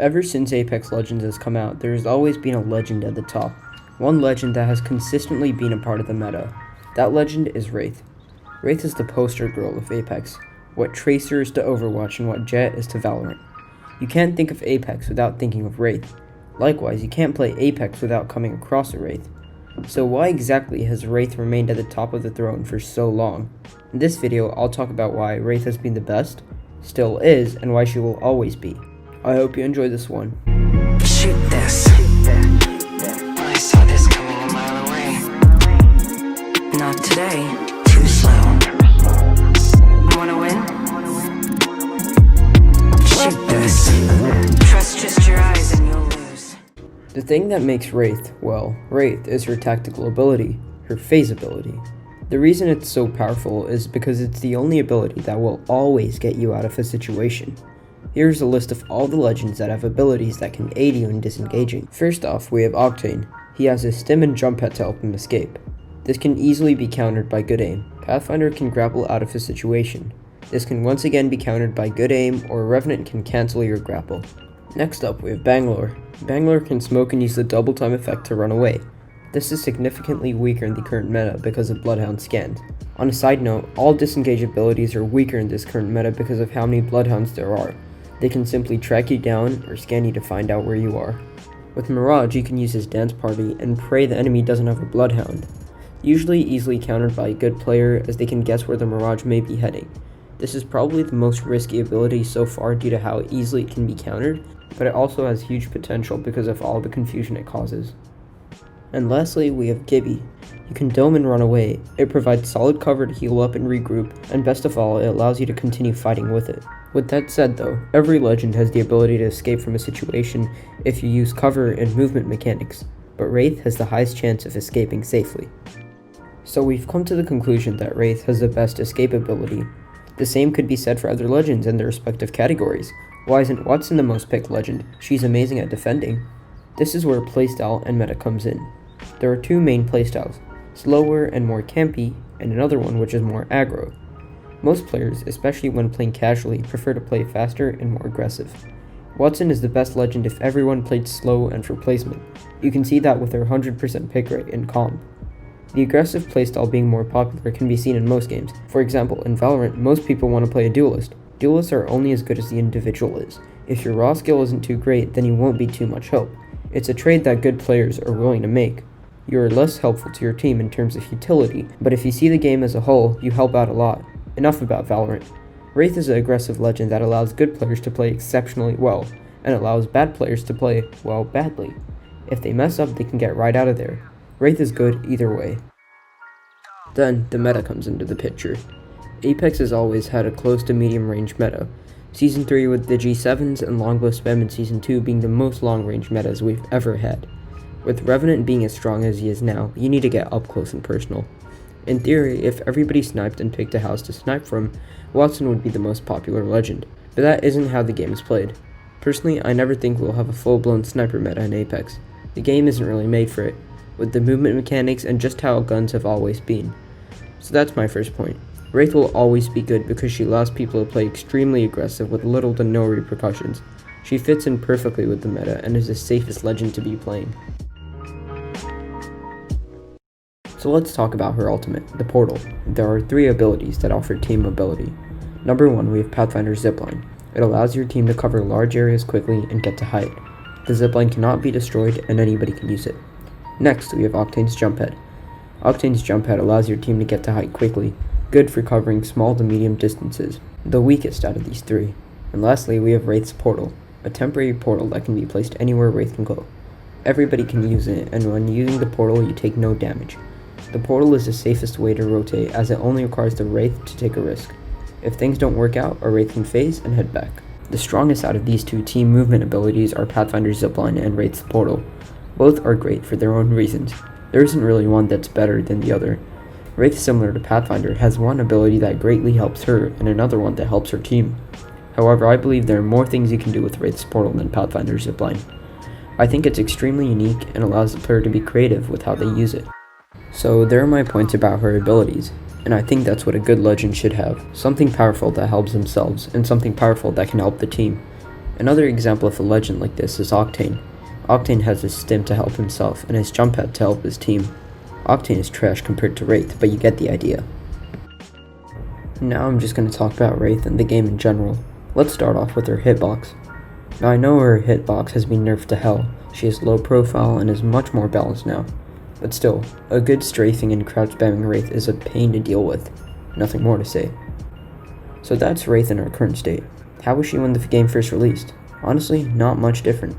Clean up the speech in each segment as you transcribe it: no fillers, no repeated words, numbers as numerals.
Ever since Apex Legends has come out, there has always been a legend at the top. One legend that has consistently been a part of the meta. That legend is Wraith. Wraith is the poster girl of Apex, what Tracer is to Overwatch and what Jett is to Valorant. You can't think of Apex without thinking of Wraith. Likewise, you can't play Apex without coming across a Wraith. So why exactly has Wraith remained at the top of the throne for so long? In this video, I'll talk about why Wraith has been the best, still is, and why she will always be. I hope you enjoy this one. Shoot this. I saw this coming a mile away. Not today. Too slow. Wanna win? Shoot this. Trust just your eyes and you'll lose. The thing that makes Wraith, well, Wraith is her tactical ability, her phase ability. The reason it's so powerful is because it's the only ability that will always get you out of a situation. Here's a list of all the legends that have abilities that can aid you in disengaging. First off, we have Octane. He has his stim and jump pad to help him escape. This can easily be countered by good aim. Pathfinder can grapple out of a situation. This can once again be countered by good aim, or Revenant can cancel your grapple. Next up, we have Bangalore. Bangalore can smoke and use the double time effect to run away. This is significantly weaker in the current meta because of Bloodhound scans. On a side note, all disengage abilities are weaker in this current meta because of how many Bloodhounds there are. They can simply track you down or scan you to find out where you are. With Mirage, you can use his dance party and pray the enemy doesn't have a Bloodhound. Usually easily countered by a good player as they can guess where the Mirage may be heading. This is probably the most risky ability so far due to how easily it can be countered, but it also has huge potential because of all the confusion it causes. And lastly, we have Gibby. You can dome and run away. It provides solid cover to heal up and regroup, and best of all, it allows you to continue fighting with it. With that said though, every legend has the ability to escape from a situation if you use cover and movement mechanics, but Wraith has the highest chance of escaping safely. So we've come to the conclusion that Wraith has the best escape ability. The same could be said for other legends in their respective categories. Why isn't Wattson the most picked legend? She's amazing at defending. This is where playstyle and meta comes in. There are two main playstyles, slower and more campy, and another one which is more aggro. Most players, especially when playing casually, prefer to play faster and more aggressive. Wattson is the best legend if everyone played slow and for placement. You can see that with her 100% pick rate in comp. The aggressive playstyle being more popular can be seen in most games. For example, in Valorant, most people want to play a duelist. Duelists are only as good as the individual is. If your raw skill isn't too great, then you won't be too much help. It's a trade that good players are willing to make. You are less helpful to your team in terms of utility, but if you see the game as a whole, you help out a lot. Enough about Valorant. Wraith is an aggressive legend that allows good players to play exceptionally well, and allows bad players to play, well, badly. If they mess up, they can get right out of there. Wraith is good either way. Then, the meta comes into the picture. Apex has always had a close to medium range meta. Season 3 with the G7s and longbow spam in Season 2 being the most long range metas we've ever had. With Revenant being as strong as he is now, you need to get up close and personal. In theory, if everybody sniped and picked a house to snipe from, Wattson would be the most popular legend, but that isn't how the game is played. Personally, I never think we'll have a full-blown sniper meta in Apex. The game isn't really made for it, with the movement mechanics and just how guns have always been. So that's my first point. Wraith will always be good because she allows people to play extremely aggressive with little to no repercussions. She fits in perfectly with the meta and is the safest legend to be playing. So let's talk about her ultimate, the Portal. There are 3 abilities that offer team mobility. Number 1, we have Pathfinder's Zipline. It allows your team to cover large areas quickly and get to height. The zipline cannot be destroyed and anybody can use it. Next, we have Octane's Jump Pad. Octane's Jump Pad allows your team to get to height quickly, good for covering small to medium distances, the weakest out of these 3. And lastly, we have Wraith's Portal, a temporary portal that can be placed anywhere Wraith can go. Everybody can use it, and when using the portal you take no damage. The portal is the safest way to rotate as it only requires the Wraith to take a risk. If things don't work out, a Wraith can phase and head back. The strongest out of these 2 team movement abilities are Pathfinder's Zipline and Wraith's Portal. Both are great for their own reasons. There isn't really one that's better than the other. Wraith, similar to Pathfinder, has one ability that greatly helps her and another one that helps her team. However, I believe there are more things you can do with Wraith's Portal than Pathfinder's Zipline. I think it's extremely unique and allows the player to be creative with how they use it. So there are my points about her abilities, and I think that's what a good legend should have. Something powerful that helps themselves, and something powerful that can help the team. Another example of a legend like this is Octane. Octane has his stim to help himself and his jump pad to help his team. Octane is trash compared to Wraith, but you get the idea. Now I'm just going to talk about Wraith and the game in general. Let's start off with her hitbox. Now I know her hitbox has been nerfed to hell. She has low profile and is much more balanced now. But still, a good strafing and crouch spamming Wraith is a pain to deal with. Nothing more to say. So that's Wraith in her current state. How was she when the game first released? Honestly, not much different.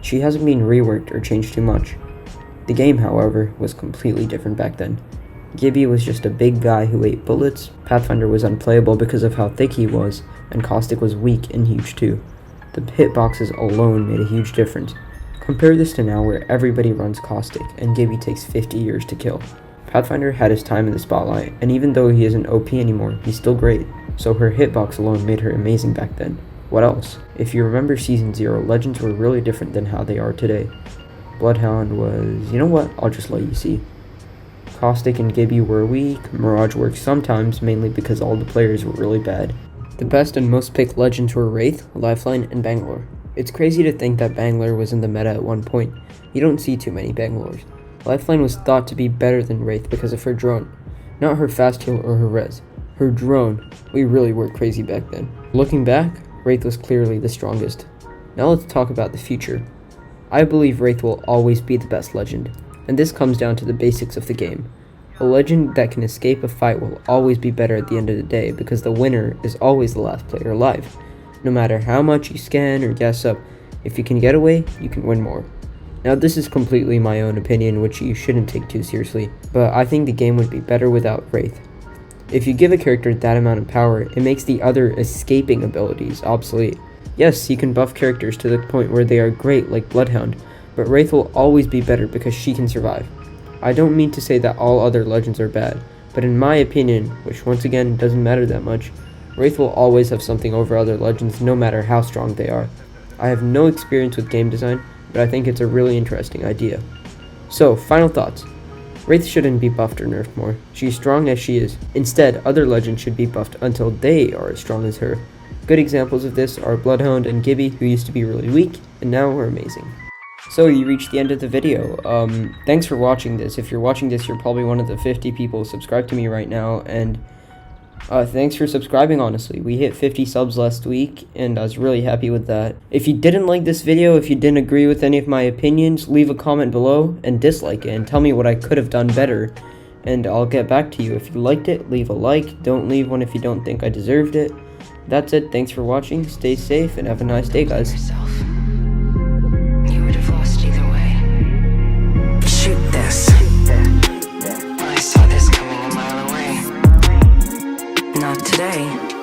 She hasn't been reworked or changed too much. The game, however, was completely different back then. Gibby was just a big guy who ate bullets, Pathfinder was unplayable because of how thick he was, and Caustic was weak and huge too. The hitboxes alone made a huge difference. Compare this to now where everybody runs Caustic, and Gibby takes 50 years to kill. Pathfinder had his time in the spotlight, and even though he isn't OP anymore, he's still great, so her hitbox alone made her amazing back then. What else? If you remember Season 0, Legends were really different than how they are today. Bloodhound was... you know what? I'll just let you see. Caustic and Gibby were weak, Mirage worked sometimes, mainly because all the players were really bad. The best and most picked legends were Wraith, Lifeline, and Bangalore. It's crazy to think that Bangalore was in the meta at one point. You don't see too many Bangalores. Lifeline was thought to be better than Wraith because of her drone. Not her fast heal or her res. Her drone. We really were crazy back then. Looking back, Wraith was clearly the strongest. Now let's talk about the future. I believe Wraith will always be the best legend, and this comes down to the basics of the game. A legend that can escape a fight will always be better at the end of the day because the winner is always the last player alive. No matter how much you scan or gas up, if you can get away, you can win more. Now this is completely my own opinion, which you shouldn't take too seriously, but I think the game would be better without Wraith. If you give a character that amount of power, it makes the other escaping abilities obsolete. Yes, you can buff characters to the point where they are great like Bloodhound, but Wraith will always be better because she can survive. I don't mean to say that all other legends are bad, but in my opinion, which once again doesn't matter that much, Wraith will always have something over other legends no matter how strong they are. I have no experience with game design, but I think it's a really interesting idea. So, final thoughts. Wraith shouldn't be buffed or nerfed more. She's strong as she is. Instead, other legends should be buffed until they are as strong as her. Good examples of this are Bloodhound and Gibby, who used to be really weak, and now are amazing. So you reached the end of the video. Thanks for watching this. If you're watching this, you're probably one of the 50 people subscribed to me right now, and thanks for subscribing, honestly. We hit 50 subs last week, and I was really happy with that. If you didn't like this video, if you didn't agree with any of my opinions, leave a comment below and dislike it, and tell me what I could have done better, and I'll get back to you. If you liked it, leave a like. Don't leave one if you don't think I deserved it. That's it. Thanks for watching. Stay safe, and have a nice day, guys. You would have lost either way. Shoot this. I saw this coming a mile away. Not today.